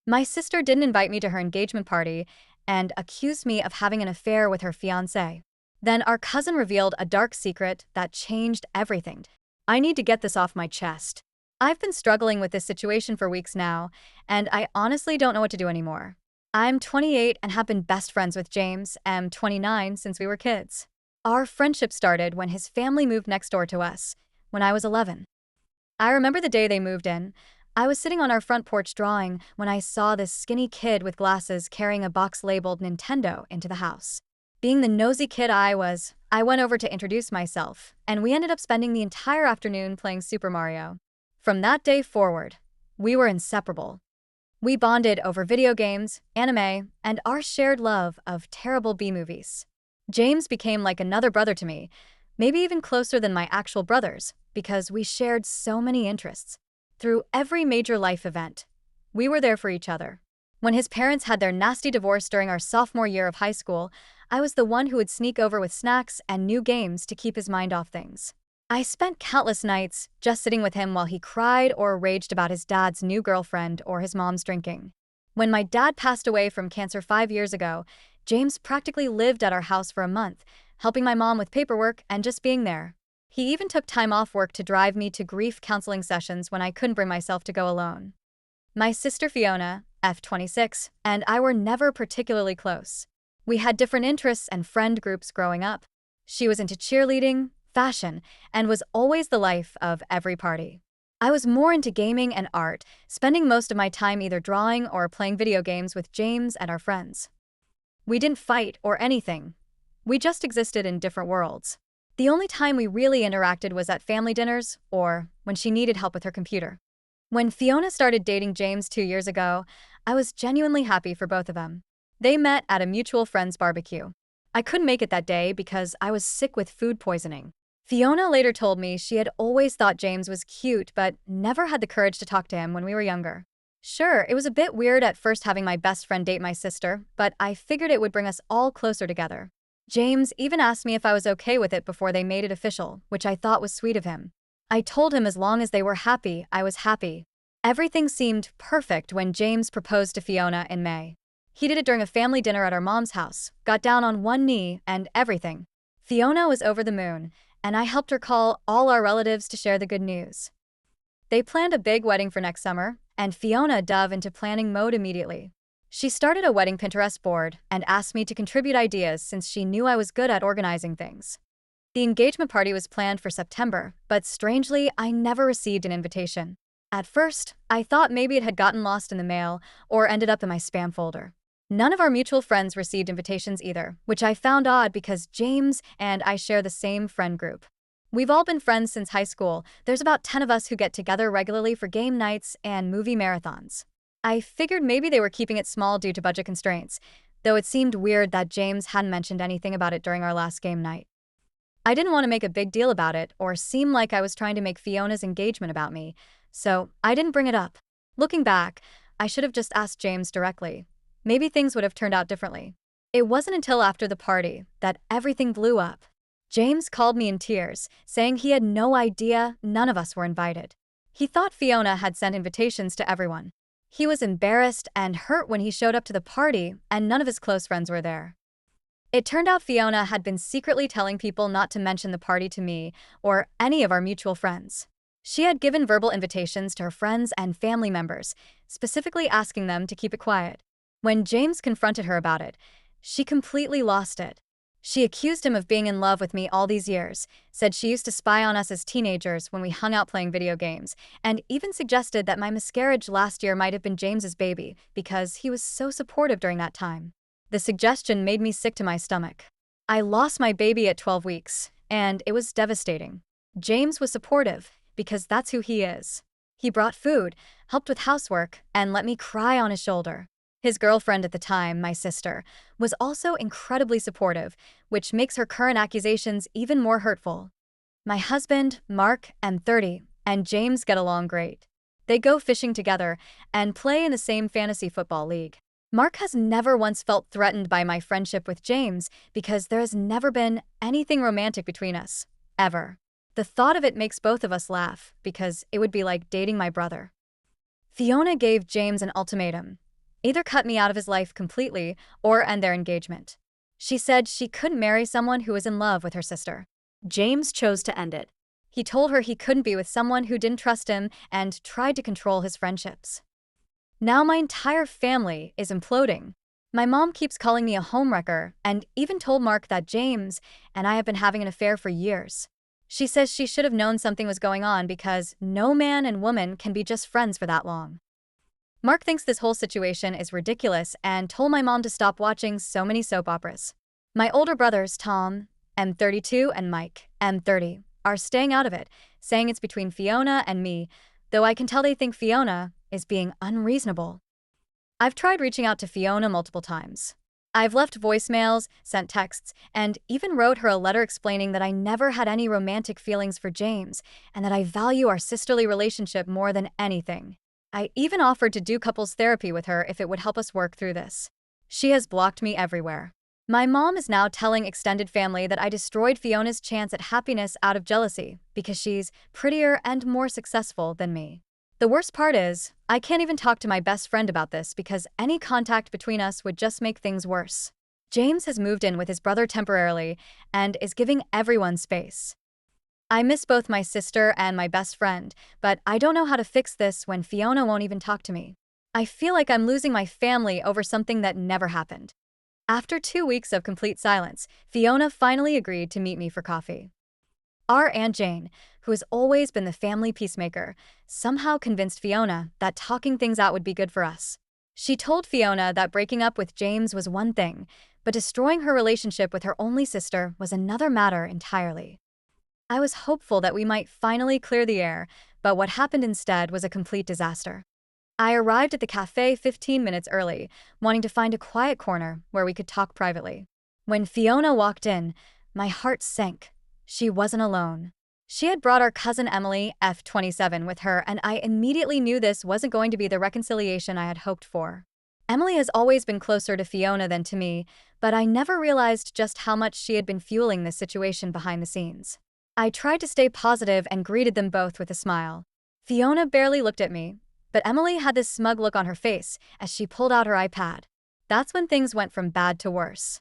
My sister didn't invite me to her engagement party and accused me of having an affair with her fiancé. Then our cousin revealed a dark secret that changed everything. I need to get this off my chest. I've been struggling with this situation for weeks now, and I honestly don't know what to do anymore. I'm 28 and have been best friends with James, am 29, since we were kids. Our friendship started when his family moved next door to us, when I was 11. I remember the day they moved in. I was sitting on our front porch drawing when I saw this skinny kid with glasses carrying a box labeled Nintendo into the house. Being the nosy kid I was, I went over to introduce myself, and we ended up spending the entire afternoon playing Super Mario. From that day forward, we were inseparable. We bonded over video games, anime, and our shared love of terrible B-movies. James became like another brother to me, maybe even closer than my actual brothers, because we shared so many interests. Through every major life event, we were there for each other. When his parents had their nasty divorce during our sophomore year of high school, I was the one who would sneak over with snacks and new games to keep his mind off things. I spent countless nights just sitting with him while he cried or raged about his dad's new girlfriend or his mom's drinking. When my dad passed away from cancer 5 years ago, James practically lived at our house for a month, helping my mom with paperwork and just being there. He even took time off work to drive me to grief counseling sessions when I couldn't bring myself to go alone. My sister Fiona, F26, and I were never particularly close. We had different interests and friend groups growing up. She was into cheerleading, fashion, and was always the life of every party. I was more into gaming and art, spending most of my time either drawing or playing video games with James and our friends. We didn't fight or anything. We just existed in different worlds. The only time we really interacted was at family dinners or when she needed help with her computer. When Fiona started dating James 2 years ago, I was genuinely happy for both of them. They met at a mutual friend's barbecue. I couldn't make it that day because I was sick with food poisoning. Fiona later told me she had always thought James was cute but never had the courage to talk to him when we were younger. Sure, it was a bit weird at first having my best friend date my sister, but I figured it would bring us all closer together. James even asked me if I was okay with it before they made it official, which I thought was sweet of him. I told him as long as they were happy, I was happy. Everything seemed perfect when James proposed to Fiona in May. He did it during a family dinner at our mom's house, got down on one knee, and everything. Fiona was over the moon, and I helped her call all our relatives to share the good news. They planned a big wedding for next summer, and Fiona dove into planning mode immediately. She started a wedding Pinterest board and asked me to contribute ideas since she knew I was good at organizing things. The engagement party was planned for September, but strangely, I never received an invitation. At first, I thought maybe it had gotten lost in the mail or ended up in my spam folder. None of our mutual friends received invitations either, which I found odd because James and I share the same friend group. We've all been friends since high school. There's about 10 of us who get together regularly for game nights and movie marathons. I figured maybe they were keeping it small due to budget constraints, though it seemed weird that James hadn't mentioned anything about it during our last game night. I didn't want to make a big deal about it or seem like I was trying to make Fiona's engagement about me, so I didn't bring it up. Looking back, I should have just asked James directly. Maybe things would have turned out differently. It wasn't until after the party that everything blew up. James called me in tears, saying he had no idea none of us were invited. He thought Fiona had sent invitations to everyone. He was embarrassed and hurt when he showed up to the party and none of his close friends were there. It turned out Fiona had been secretly telling people not to mention the party to me or any of our mutual friends. She had given verbal invitations to her friends and family members, specifically asking them to keep it quiet. When James confronted her about it, she completely lost it. She accused him of being in love with me all these years, said she used to spy on us as teenagers when we hung out playing video games, and even suggested that my miscarriage last year might have been James's baby because he was so supportive during that time. The suggestion made me sick to my stomach. I lost my baby at 12 weeks, and it was devastating. James was supportive because that's who he is. He brought food, helped with housework, and let me cry on his shoulder. His girlfriend at the time, my sister, was also incredibly supportive, which makes her current accusations even more hurtful. My husband, Mark, am 30, and James get along great. They go fishing together and play in the same fantasy football league. Mark has never once felt threatened by my friendship with James because there has never been anything romantic between us, ever. The thought of it makes both of us laugh because it would be like dating my brother. Fiona gave James an ultimatum. Either cut me out of his life completely or end their engagement. She said she couldn't marry someone who was in love with her sister. James chose to end it. He told her he couldn't be with someone who didn't trust him and tried to control his friendships. Now my entire family is imploding. My mom keeps calling me a homewrecker and even told Mark that James and I have been having an affair for years. She says she should have known something was going on because no man and woman can be just friends for that long. Mark thinks this whole situation is ridiculous and told my mom to stop watching so many soap operas. My older brothers, Tom, M32, and Mike, M30, are staying out of it, saying it's between Fiona and me, though I can tell they think Fiona is being unreasonable. I've tried reaching out to Fiona multiple times. I've left voicemails, sent texts, and even wrote her a letter explaining that I never had any romantic feelings for James and that I value our sisterly relationship more than anything. I even offered to do couples therapy with her if it would help us work through this. She has blocked me everywhere. My mom is now telling extended family that I destroyed Fiona's chance at happiness out of jealousy because she's prettier and more successful than me. The worst part is, I can't even talk to my best friend about this because any contact between us would just make things worse. James has moved in with his brother temporarily and is giving everyone space. I miss both my sister and my best friend, but I don't know how to fix this when Fiona won't even talk to me. I feel like I'm losing my family over something that never happened. After 2 weeks of complete silence, Fiona finally agreed to meet me for coffee. Our Aunt Jane, who has always been the family peacemaker, somehow convinced Fiona that talking things out would be good for us. She told Fiona that breaking up with James was one thing, but destroying her relationship with her only sister was another matter entirely. I was hopeful that we might finally clear the air, but what happened instead was a complete disaster. I arrived at the cafe 15 minutes early, wanting to find a quiet corner where we could talk privately. When Fiona walked in, my heart sank. She wasn't alone. She had brought our cousin Emily, F27, with her, and I immediately knew this wasn't going to be the reconciliation I had hoped for. Emily has always been closer to Fiona than to me, but I never realized just how much she had been fueling this situation behind the scenes. I tried to stay positive and greeted them both with a smile. Fiona barely looked at me, but Emily had this smug look on her face as she pulled out her iPad. That's when things went from bad to worse.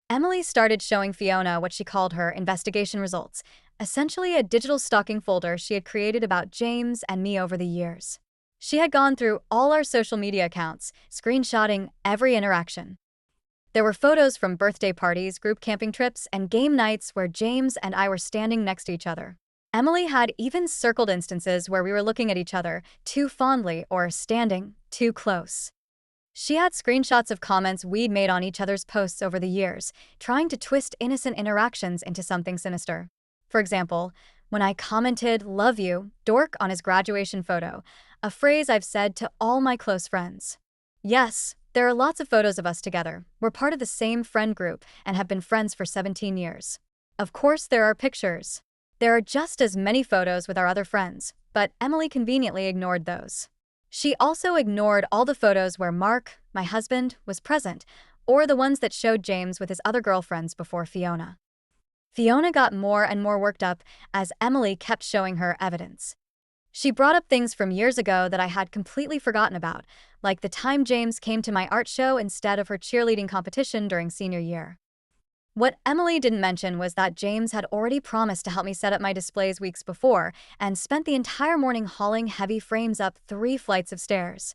Emily started showing Fiona what she called her investigation results, essentially a digital stalking folder she had created about James and me over the years. She had gone through all our social media accounts, screenshotting every interaction. There were photos from birthday parties, group camping trips, and game nights where James and I were standing next to each other. Emily had even circled instances where we were looking at each other too fondly or standing too close. She had screenshots of comments we'd made on each other's posts over the years, trying to twist innocent interactions into something sinister. For example, when I commented, "Love you, dork," on his graduation photo, a phrase I've said to all my close friends. Yes, there are lots of photos of us together. We're part of the same friend group and have been friends for 17 years. Of course, there are pictures. There are just as many photos with our other friends, but Emily conveniently ignored those. She also ignored all the photos where Mark, my husband, was present, or the ones that showed James with his other girlfriends before Fiona. Fiona got more and more worked up as Emily kept showing her evidence. She brought up things from years ago that I had completely forgotten about, like the time James came to my art show instead of her cheerleading competition during senior year. What Emily didn't mention was that James had already promised to help me set up my displays weeks before and spent the entire morning hauling heavy frames up 3 flights of stairs.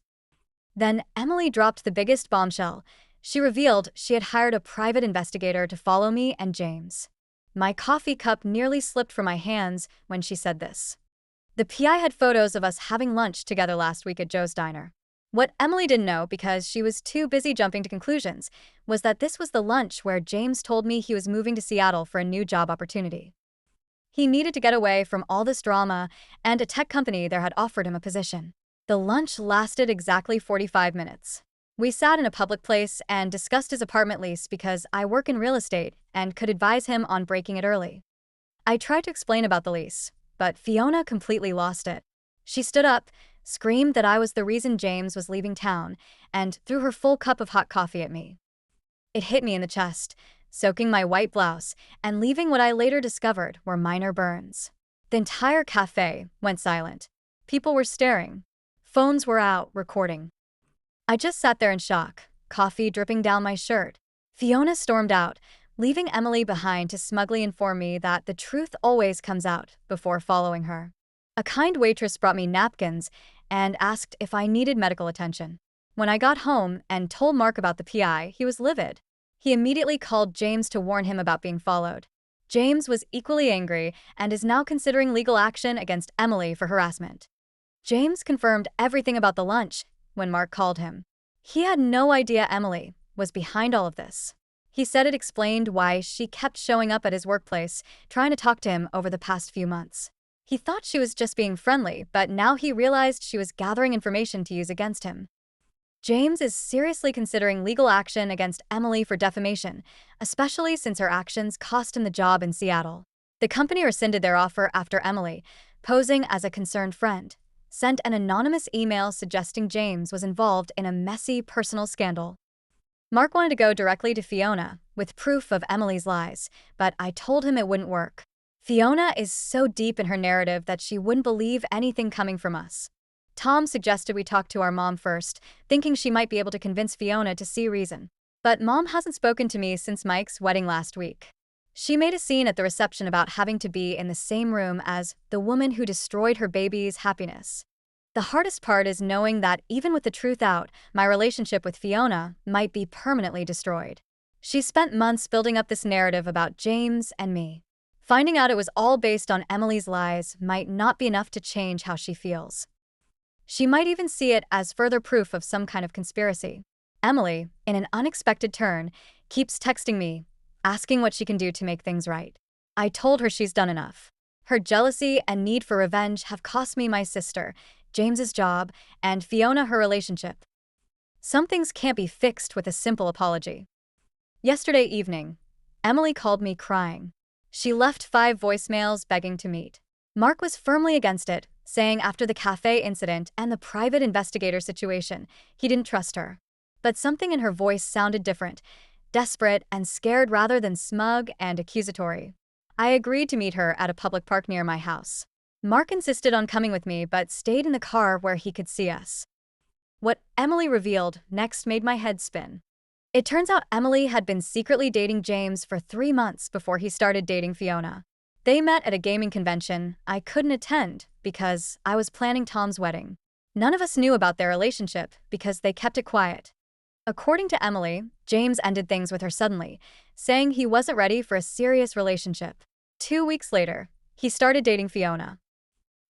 Then Emily dropped the biggest bombshell. She revealed she had hired a private investigator to follow me and James. My coffee cup nearly slipped from my hands when she said this. The PI had photos of us having lunch together last week at Joe's Diner. What Emily didn't know, because she was too busy jumping to conclusions, was that this was the lunch where James told me he was moving to Seattle for a new job opportunity. He needed to get away from all this drama, and a tech company there had offered him a position. The lunch lasted exactly 45 minutes. We sat in a public place and discussed his apartment lease because I work in real estate and could advise him on breaking it early. I tried to explain about the lease, but Fiona completely lost it. She stood up, screamed that I was the reason James was leaving town, and threw her full cup of hot coffee at me. It hit me in the chest, soaking my white blouse and leaving what I later discovered were minor burns. The entire cafe went silent. People were staring. Phones were out, recording. I just sat there in shock, coffee dripping down my shirt. Fiona stormed out, leaving Emily behind to smugly inform me that the truth always comes out before following her. A kind waitress brought me napkins and asked if I needed medical attention. When I got home and told Mark about the PI, he was livid. He immediately called James to warn him about being followed. James was equally angry and is now considering legal action against Emily for harassment. James confirmed everything about the lunch when Mark called him. He had no idea Emily was behind all of this. He said it explained why she kept showing up at his workplace, trying to talk to him over the past few months. He thought she was just being friendly, but now he realized she was gathering information to use against him. James is seriously considering legal action against Emily for defamation, especially since her actions cost him the job in Seattle. The company rescinded their offer after Emily, posing as a concerned friend, sent an anonymous email suggesting James was involved in a messy personal scandal. Mark wanted to go directly to Fiona with proof of Emily's lies, but I told him it wouldn't work. Fiona is so deep in her narrative that she wouldn't believe anything coming from us. Tom suggested we talk to our mom first, thinking she might be able to convince Fiona to see reason. But Mom hasn't spoken to me since Mike's wedding last week. She made a scene at the reception about having to be in the same room as the woman who destroyed her baby's happiness. The hardest part is knowing that even with the truth out, my relationship with Fiona might be permanently destroyed. She spent months building up this narrative about James and me. Finding out it was all based on Emily's lies might not be enough to change how she feels. She might even see it as further proof of some kind of conspiracy. Emily, in an unexpected turn, keeps texting me, asking what she can do to make things right. I told her she's done enough. Her jealousy and need for revenge have cost me my sister, James's job, and Fiona her relationship. Some things can't be fixed with a simple apology. Yesterday evening, Emily called me crying. She left 5 voicemails begging to meet. Mark was firmly against it, saying after the cafe incident and the private investigator situation, he didn't trust her. But something in her voice sounded different, desperate and scared rather than smug and accusatory. I agreed to meet her at a public park near my house. Mark insisted on coming with me but stayed in the car where he could see us. What Emily revealed next made my head spin. It turns out Emily had been secretly dating James for 3 months before he started dating Fiona. They met at a gaming convention I couldn't attend because I was planning Tom's wedding. None of us knew about their relationship because they kept it quiet. According to Emily, James ended things with her suddenly, saying he wasn't ready for a serious relationship. 2 weeks later, he started dating Fiona.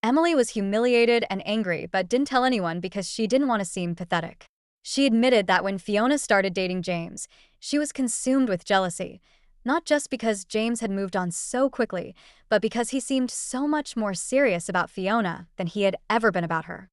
Emily was humiliated and angry but didn't tell anyone because she didn't want to seem pathetic. She admitted that when Fiona started dating James, she was consumed with jealousy, not just because James had moved on so quickly, but because he seemed so much more serious about Fiona than he had ever been about her.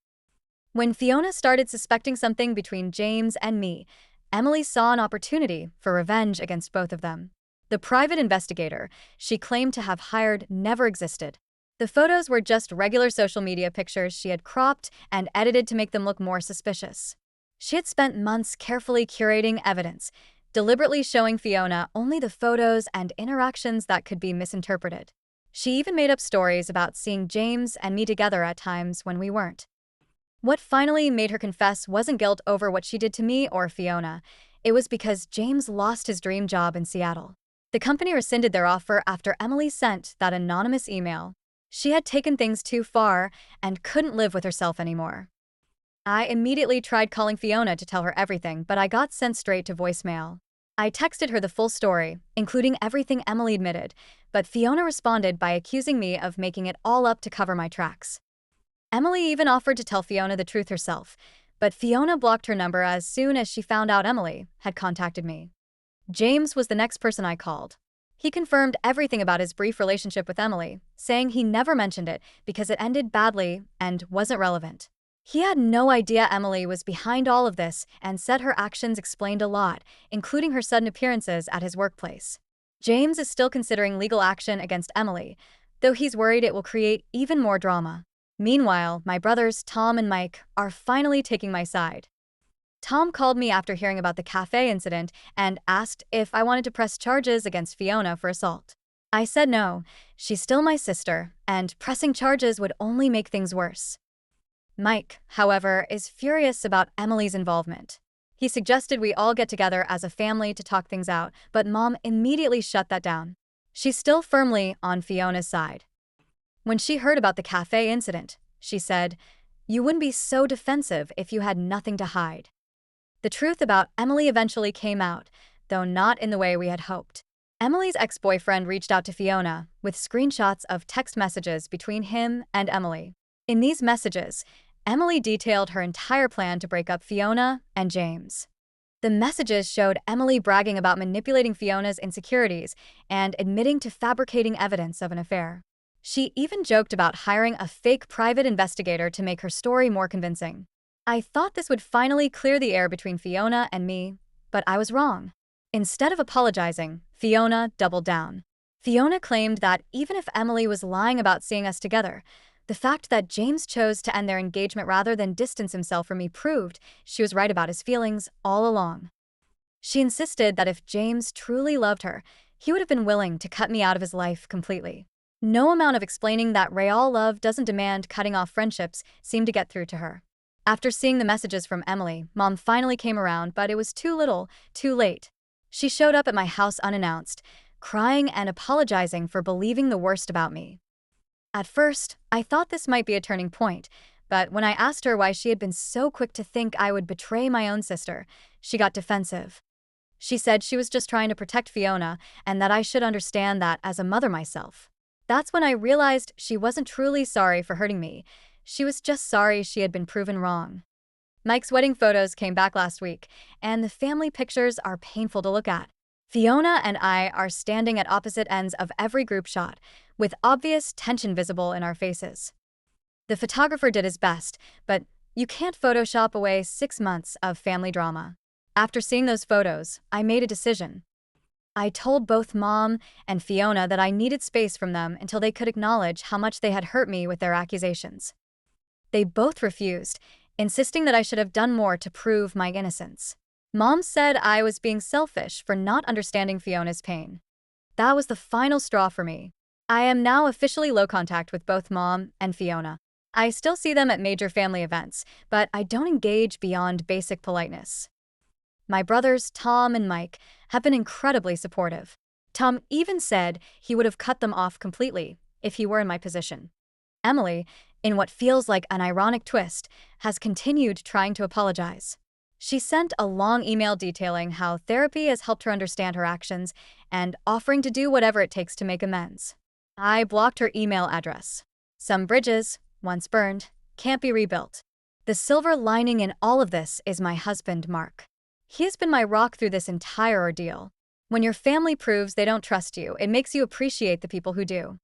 When Fiona started suspecting something between James and me, Emily saw an opportunity for revenge against both of them. The private investigator she claimed to have hired never existed. The photos were just regular social media pictures she had cropped and edited to make them look more suspicious. She had spent months carefully curating evidence, deliberately showing Fiona only the photos and interactions that could be misinterpreted. She even made up stories about seeing James and me together at times when we weren't. What finally made her confess wasn't guilt over what she did to me or Fiona. It was because James lost his dream job in Seattle. The company rescinded their offer after Emily sent that anonymous email. She had taken things too far and couldn't live with herself anymore. I immediately tried calling Fiona to tell her everything, but I got sent straight to voicemail. I texted her the full story, including everything Emily admitted, but Fiona responded by accusing me of making it all up to cover my tracks. Emily even offered to tell Fiona the truth herself, but Fiona blocked her number as soon as she found out Emily had contacted me. James was the next person I called. He confirmed everything about his brief relationship with Emily, saying he never mentioned it because it ended badly and wasn't relevant. He had no idea Emily was behind all of this and said her actions explained a lot, including her sudden appearances at his workplace. James is still considering legal action against Emily, though he's worried it will create even more drama. Meanwhile, my brothers Tom and Mike are finally taking my side. Tom called me after hearing about the cafe incident and asked if I wanted to press charges against Fiona for assault. I said no, she's still my sister, and pressing charges would only make things worse. Mike, however, is furious about Emily's involvement. He suggested we all get together as a family to talk things out, but Mom immediately shut that down. She's still firmly on Fiona's side. When she heard about the cafe incident, she said, "You wouldn't be so defensive if you had nothing to hide." The truth about Emily eventually came out, though not in the way we had hoped. Emily's ex-boyfriend reached out to Fiona with screenshots of text messages between him and Emily. In these messages, Emily detailed her entire plan to break up Fiona and James. The messages showed Emily bragging about manipulating Fiona's insecurities and admitting to fabricating evidence of an affair. She even joked about hiring a fake private investigator to make her story more convincing. I thought this would finally clear the air between Fiona and me, but I was wrong. Instead of apologizing, Fiona doubled down. Fiona claimed that even if Emily was lying about seeing us together, the fact that James chose to end their engagement rather than distance himself from me proved she was right about his feelings all along. She insisted that if James truly loved her, he would have been willing to cut me out of his life completely. No amount of explaining that real love doesn't demand cutting off friendships seemed to get through to her. After seeing the messages from Emily, Mom finally came around, but it was too little, too late. She showed up at my house unannounced, crying and apologizing for believing the worst about me. At first, I thought this might be a turning point, but when I asked her why she had been so quick to think I would betray my own sister, she got defensive. She said she was just trying to protect Fiona and that I should understand that as a mother myself. That's when I realized she wasn't truly sorry for hurting me. She was just sorry she had been proven wrong. Mike's wedding photos came back last week, and the family pictures are painful to look at. Fiona and I are standing at opposite ends of every group shot, with obvious tension visible in our faces. The photographer did his best, but you can't Photoshop away 6 months of family drama. After seeing those photos, I made a decision. I told both Mom and Fiona that I needed space from them until they could acknowledge how much they had hurt me with their accusations. They both refused, insisting that I should have done more to prove my innocence. Mom said I was being selfish for not understanding Fiona's pain. That was the final straw for me. I am now officially low contact with both Mom and Fiona. I still see them at major family events, but I don't engage beyond basic politeness. My brothers, Tom and Mike, have been incredibly supportive. Tom even said he would have cut them off completely if he were in my position. Emily, in what feels like an ironic twist, has continued trying to apologize. She sent a long email detailing how therapy has helped her understand her actions and offering to do whatever it takes to make amends. I blocked her email address. Some bridges, once burned, can't be rebuilt. The silver lining in all of this is my husband, Mark. He has been my rock through this entire ordeal. When your family proves they don't trust you, it makes you appreciate the people who do.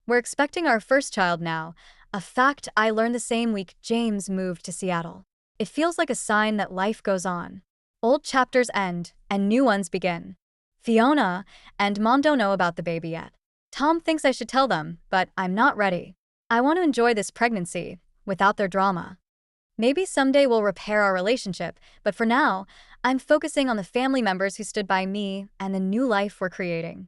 We're expecting our first child now, a fact I learned the same week James moved to Seattle. It feels like a sign that life goes on. Old chapters end, and new ones begin. Fiona and Mom don't know about the baby yet. Tom thinks I should tell them, but I'm not ready. I want to enjoy this pregnancy, without their drama. Maybe someday we'll repair our relationship, but for now, I'm focusing on the family members who stood by me and the new life we're creating.